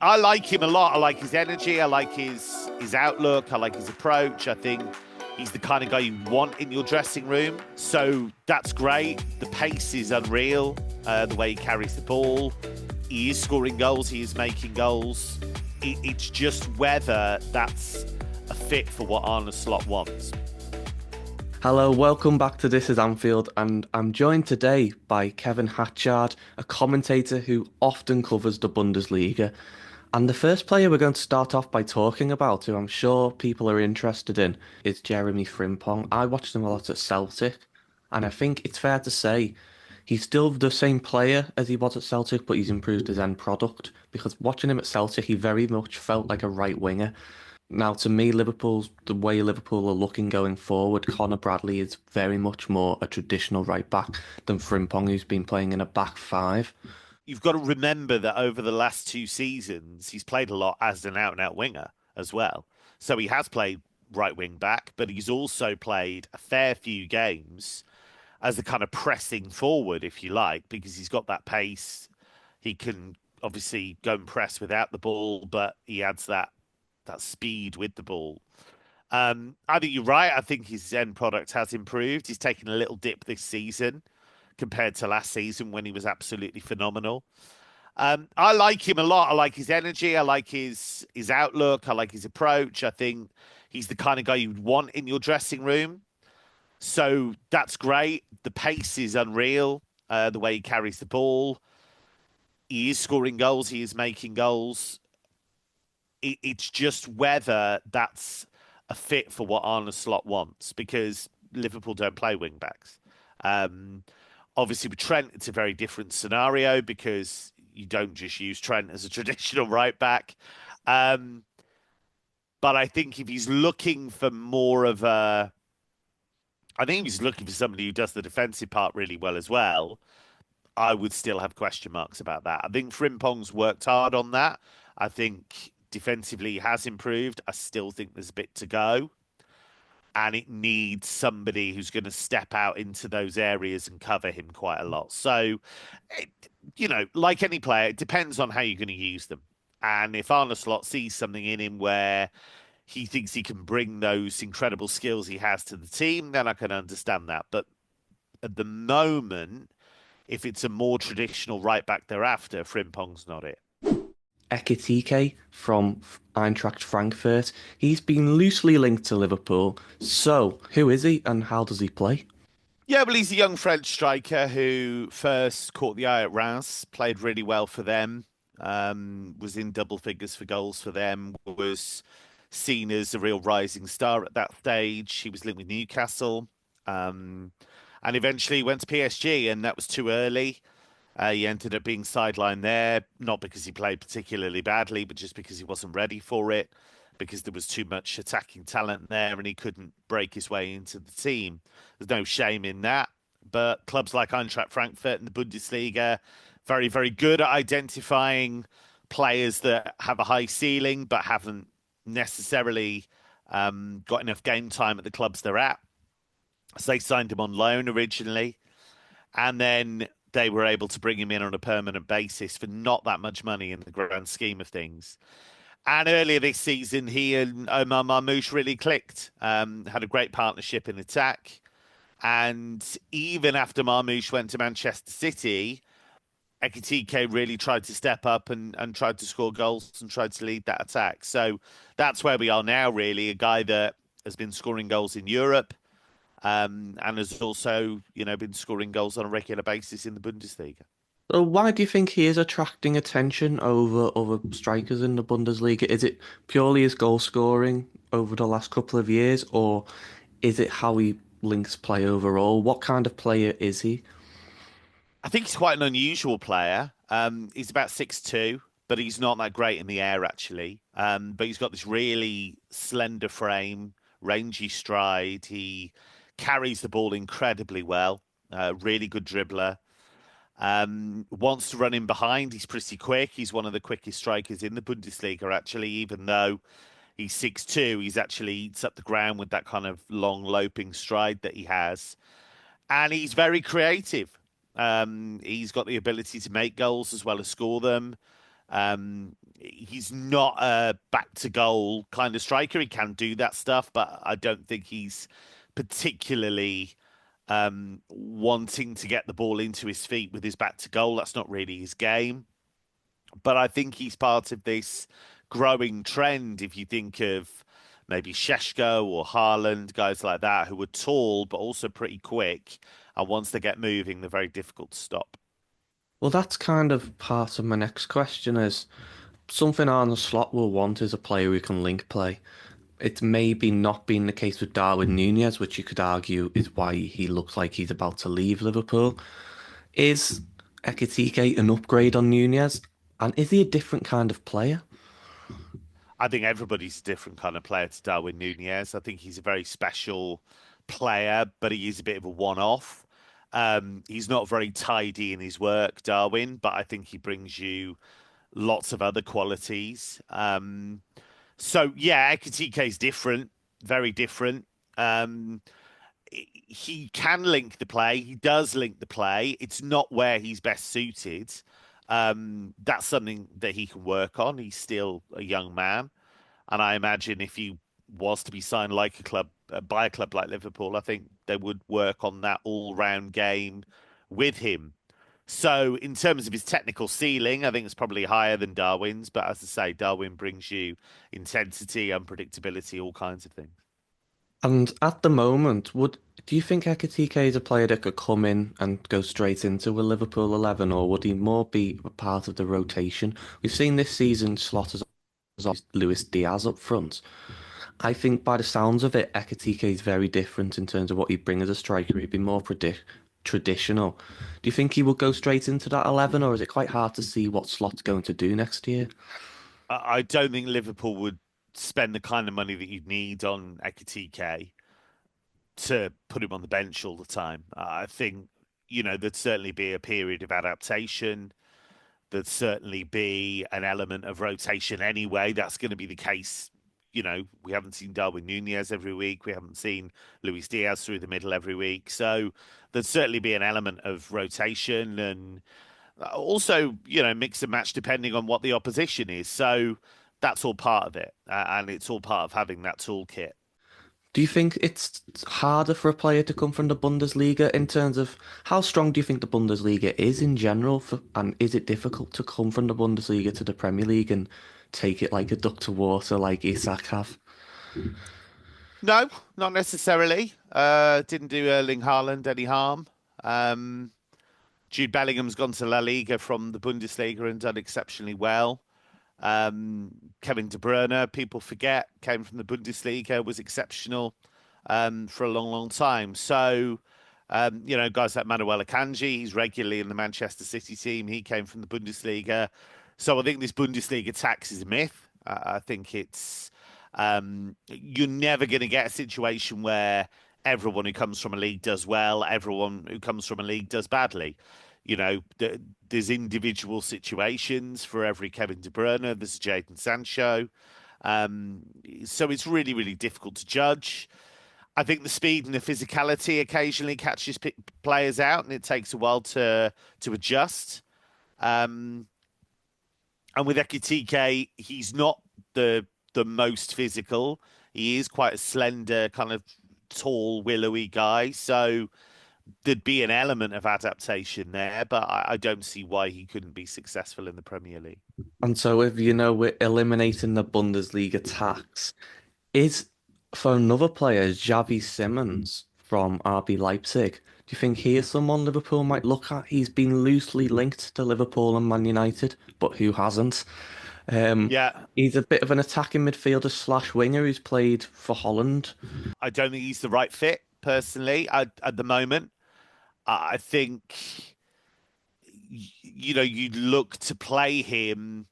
I like him a lot. I like his energy. I like his outlook. I like his approach. I think he's the kind of guy you want in your dressing room. So that's great. The pace is unreal. The way he carries the ball. He is scoring goals. He is making goals. It's just whether that's a fit for what Arne Slot wants. Hello, welcome back to This Is Anfield, and I'm joined today by Kevin Hatchard, a commentator who often covers the Bundesliga. And the first player we're going to start off by talking about, who I'm sure people are interested in, is Jeremie Frimpong. I watched him a lot at Celtic, and I think it's fair to say he's still the same player as he was at Celtic, but he's improved his end product. Because watching him at Celtic, he very much felt like a right winger. Now, to me, the way Liverpool are looking going forward, Connor Bradley is very much more a traditional right back than Frimpong, who's been playing in a back five. You've got to remember that over the last 2 seasons, he's played a lot as an out-and-out winger as well. So he has played right wing back, but he's also played a fair few games as the kind of pressing forward, if you like, because he's got that pace. He can obviously go and press without the ball, but he adds that speed with the ball. I think you're right. I think his end product has improved. He's taken a little dip this season compared to last season when he was absolutely phenomenal. I like him a lot. I like his energy. I like his outlook. I like his approach. I think he's the kind of guy you'd want in your dressing room. So that's great. The pace is unreal. The way he carries the ball. He is scoring goals. He is making goals. It's just whether that's a fit for what Arne Slot wants, because Liverpool don't play wing backs. Obviously, with Trent, it's a very different scenario because you don't just use Trent as a traditional right back. But I think if he's looking for more of a, I think if he's looking for somebody who does the defensive part really well as well, I would still have question marks about that. I think Frimpong's worked hard on that. I think defensively he has improved. I still think there's a bit to go. And it needs somebody who's going to step out into those areas and cover him quite a lot. So, like any player, it depends on how you're going to use them. And if Arne Slot sees something in him where he thinks he can bring those incredible skills he has to the team, then I can understand that. But at the moment, if it's a more traditional right back thereafter, Frimpong's not it. Ekitike from Eintracht Frankfurt, he's been loosely linked to Liverpool. So, who is he and how does he play? Yeah, well, he's a young French striker who first caught the eye at Reims, played really well for them, was in double figures for goals for them, was seen as a real rising star at that stage. He was linked with Newcastle, and eventually went to PSG, and that was too early. He ended up being sidelined there, not because he played particularly badly, but just because he wasn't ready for it, because there was too much attacking talent there and he couldn't break his way into the team. There's no shame in that. But clubs like Eintracht Frankfurt and the Bundesliga, very, very good at identifying players that have a high ceiling but haven't necessarily got enough game time at the clubs they're at. So they signed him on loan originally. And then they were able to bring him in on a permanent basis for not that much money in the grand scheme of things. And earlier this season, he and Omar Marmoush really clicked, had a great partnership in attack. And even after Marmoush went to Manchester City, Ekitike really tried to step up and tried to score goals and tried to lead that attack. So that's where we are now, really, a guy that has been scoring goals in Europe, and has also, been scoring goals on a regular basis in the Bundesliga. So, why do you think he is attracting attention over other strikers in the Bundesliga? Is it purely his goal scoring over the last couple of years, or is it how he links play overall? What kind of player is he? I think he's quite an unusual player. He's about 6'2", but he's not that great in the air, actually. But he's got this really slender frame, rangy stride. He carries the ball incredibly well. Really good dribbler. Wants to run in behind. He's pretty quick. He's one of the quickest strikers in the Bundesliga, actually, even though he's 6'2", he's actually eats up the ground with that kind of long loping stride that he has. And he's very creative. He's got the ability to make goals as well as score them. He's not a back to goal kind of striker. He can do that stuff, but I don't think he's particularly wanting to get the ball into his feet with his back to goal. That's not really his game. But I think he's part of this growing trend. If you think of maybe Sheshko or Haaland, guys like that, who are tall but also pretty quick, and once they get moving, they're very difficult to stop. Well, that's kind of part of my next question is something Arne Slot will want is a player who can link play. It's maybe not been the case with Darwin Núñez, which you could argue is why he looks like he's about to leave Liverpool. Is Ekitike an upgrade on Núñez? And is he a different kind of player? I think everybody's a different kind of player to Darwin Núñez. I think he's a very special player, but he is a bit of a one-off. He's not very tidy in his work, Darwin, but I think he brings you lots of other qualities. So yeah, Ekitike is different, very different. Um, he can link the play. He does link the play. It's not where he's best suited. That's something that he can work on. He's still a young man, and I imagine if he was to be signed like a club by a club like Liverpool, I think they would work on that all-round game with him. So, in terms of his technical ceiling, I think it's probably higher than Darwin's. But as I say, Darwin brings you intensity, unpredictability, all kinds of things. And at the moment, would do you think Ekitike is a player that could come in and go straight into a Liverpool 11, or would he more be a part of the rotation? We've seen this season Slot as Luis Diaz up front. I think by the sounds of it, Ekitike is very different in terms of what he'd bring as a striker. He'd be more traditional. Do you think he will go straight into that 11, or is it quite hard to see what Slot's going to do next year? I don't think Liverpool would spend the kind of money that you'd need on Ekitike to put him on the bench all the time. I think, there'd certainly be a period of adaptation. There'd certainly be an element of rotation anyway. That's going to be the case. We haven't seen Darwin Núñez every week. We haven't seen Luis Diaz through the middle every week. So there'd certainly be an element of rotation and also, mix and match depending on what the opposition is. So that's all part of it. And it's all part of having that toolkit. Do you think it's harder for a player to come from the Bundesliga in terms of how strong do you think the Bundesliga is in general and is it difficult to come from the Bundesliga to the Premier League and take it like a duck to water like Isak have? No, not necessarily. Didn't do Erling Haaland any harm. Um, Jude Bellingham's gone to La Liga from the Bundesliga and done exceptionally well. Kevin De Bruyne, people forget, came from the Bundesliga, was exceptional for a long, long time. So, guys like Manuel Akanji, he's regularly in the Manchester City team. He came from the Bundesliga. So I think this Bundesliga tax is a myth. I think you're never going to get a situation where everyone who comes from a league does well, everyone who comes from a league does badly. There's individual situations for every Kevin De Bruyne. There's a Jadon Sancho. So it's really, really difficult to judge. I think the speed and the physicality occasionally catches players out, and it takes a while to adjust. Um, and with Ekitike, he's not the most physical. He is quite a slender, kind of tall, willowy guy. So there'd be an element of adaptation there, but I don't see why he couldn't be successful in the Premier League. And so if we're eliminating the Bundesliga tax, is for another player, Xavi Simons from RB Leipzig, do you think he is someone Liverpool might look at? He's been loosely linked to Liverpool and Man United, but who hasn't? Um, Yeah, he's a bit of an attacking midfielder slash winger who's played for Holland. I don't think he's the right fit personally at the moment. I think you look to play him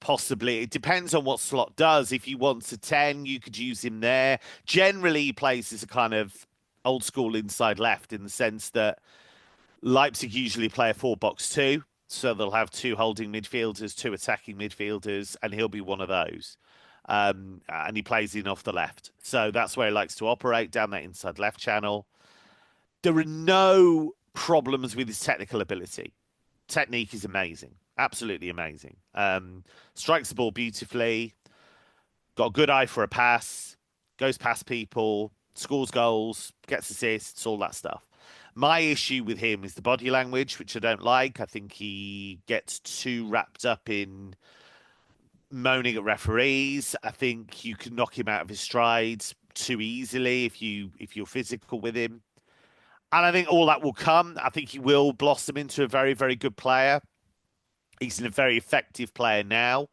possibly. It depends on what Slot does. If he wants a 10, you could use him there. Generally, he plays as a kind of old school inside left in the sense that Leipzig usually play a 4-box-2. So they'll have two holding midfielders, two attacking midfielders, and he'll be one of those. And he plays in off the left. So that's where he likes to operate, down that inside left channel. There are no problems with his technical ability. Technique is amazing. Absolutely amazing. Strikes the ball beautifully, got a good eye for a pass, goes past people, scores goals, gets assists, all that stuff. My issue with him is the body language, which I don't like. I think he gets too wrapped up in moaning at referees. I think you can knock him out of his stride too easily if you're physical with him. And I think all that will come. I think he will blossom into a very, very good player. He's a very effective player now.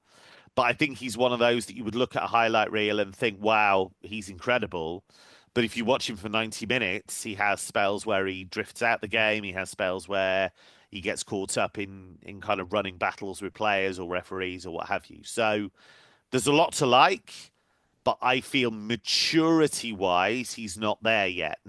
But I think he's one of those that you would look at a highlight reel and think, wow, he's incredible. But if you watch him for 90 minutes, he has spells where he drifts out the game. He has spells where he gets caught up in kind of running battles with players or referees or what have you. So there's a lot to like, but I feel maturity wise, he's not there yet.